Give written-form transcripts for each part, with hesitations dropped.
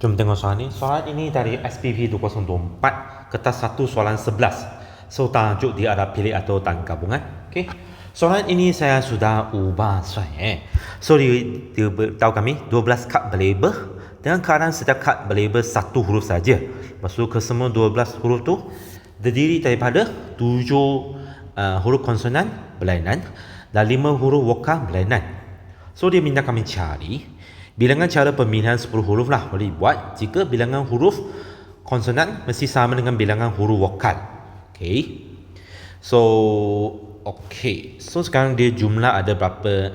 Jom tengok soalan ni. Soalan ini dari SPP 2024, kertas 1 soalan 11. So tajuk dia ada pilih atau tak gabungan. Okay. Soalan ini saya sudah ubah soalan. So dia beritahu kami 12 kad berlabel dengan keadaan setiap kad berlabel satu huruf saja. Maksud kesemua 12 huruf tu terdiri daripada 7 huruf konsonan berlainan dan 5 huruf vokal berlainan. So dia minta kami cari bilangan cara pemilihan 10 huruf lah boleh buat jika bilangan huruf konsonan mesti sama dengan bilangan huruf vokal. Okay. So sekarang dia jumlah ada berapa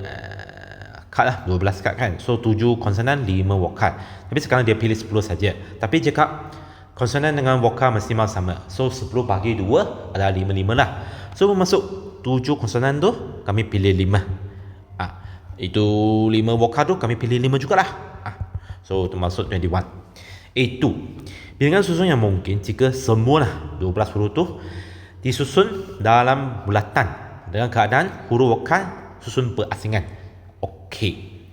kad lah, 12 kad kan. So 7 konsonan, 5 vokal. Tapi sekarang dia pilih 10 saja. Tapi jika konsonan dengan vokal mesti sama. So 10 bagi 2 adalah 5 lah. So masuk 7 konsonan tu kami pilih 5. Itu 5 vokal tu kami pilih 5 jugalah. So termasuk 21. Itu bilangan susun yang mungkin jika semua 12 huruf tu disusun dalam bulatan dengan keadaan huruf vokal susun perasingan. Okey.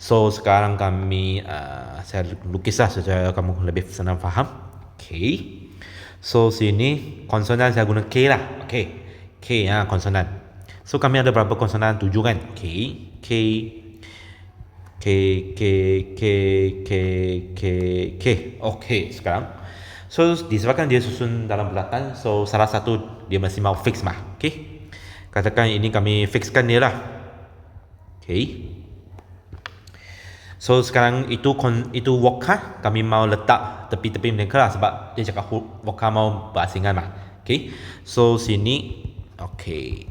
So sekarang kami saya lukislah supaya kamu lebih senang faham. Okey. So sini konsonan saya guna K lah. Okey. K konsonan. So kami ada berapa konsonan? 7 kan? K. Okey, sekarang. So disebabkan dia susun dalam bulatan, so salah satu dia mesti mau fix mah. Okey. Katakan ini kami fixkan dia lah. Okey. So sekarang itu vokal kami mau letak tepi-tepi mereka lah sebab dia cakap vokal mau berasingan mah. Okey. So sini okey.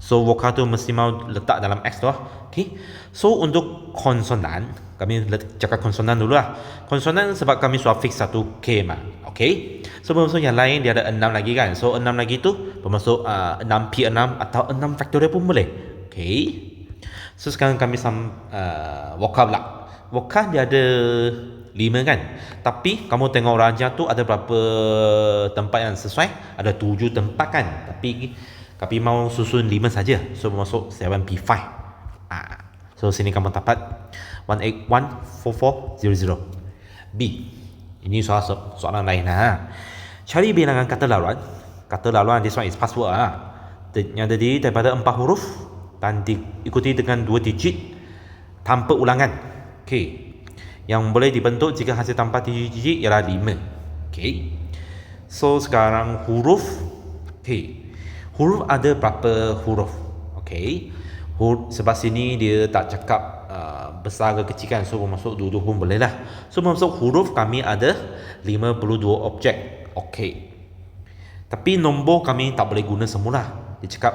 So vokal tu mesti mau letak dalam X tu lah. Okay. So untuk konsonan, kami cakap konsonan dulu lah. Konsonan sebab kami sudah fix satu K mah. Okay. So bermaksud yang lain dia ada 6 lagi kan. So 6 lagi tu bermaksud 6P6 atau 6 faktorial pun boleh. Okay. So sekarang kami vokal pula. Vokal dia ada 5 kan. Tapi kamu tengok raja tu ada berapa tempat yang sesuai? Ada 7 tempat kan. Tapi mau susun 5 saja. So masuk 7P5. So sini kamu dapat 1814400. B. Ini soalan lain Cari bilangan kata laluan. Kata laluan this one is password yang terdiri daripada 4 huruf dan diikuti dengan 2 digit tanpa ulangan. Okey. Yang boleh dibentuk jika hasil tanpa digit ialah 5. Okey. So sekarang huruf. Okey. Huruf ada berapa huruf? Okey. Sebab sini dia tak cakap besar ke kecil kan. So bermaksud dua-dua pun boleh lah. So bermaksud huruf kami ada 52 objek. Okey. Tapi nombor kami tak boleh guna semula. Dia cakap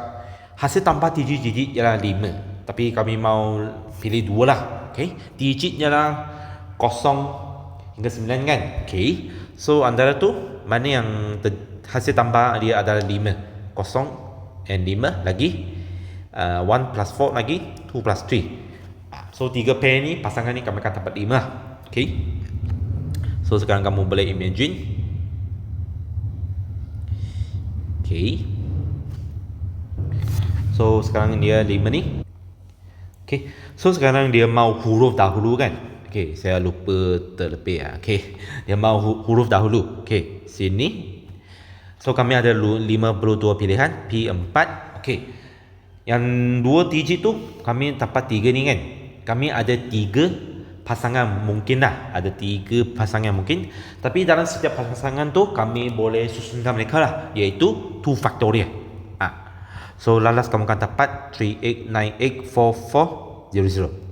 hasil tanpa digit ialah 5. Tapi kami mau pilih 2 lah. Okey. Digit ialah 0 hingga 9 kan. Okey. So antara tu mana yang hasil tambah dia adalah 5. 0 and 5 lagi 1 plus 4 lagi 2 plus 3. So 3 pair ni pasangan ni kami akan dapat 5 lah. Okay. So sekarang kamu boleh imagine. Okay. So sekarang dia 5 ni. Okay. So sekarang dia mau huruf dahulu kan. Okay. Saya lupa terlebih Okay. Dia mau huruf dahulu. Okay. Sini. So kami ada 52 pilihan. P4. Okay. Yang 2 digit tu kami dapat 3 ni kan. Kami ada 3 pasangan mungkin lah. Ada 3 pasangan mungkin. Tapi dalam setiap pasangan tu kami boleh susunkan mereka lah. Iaitu 2 factorial. So lalas kamu akan dapat 38984400.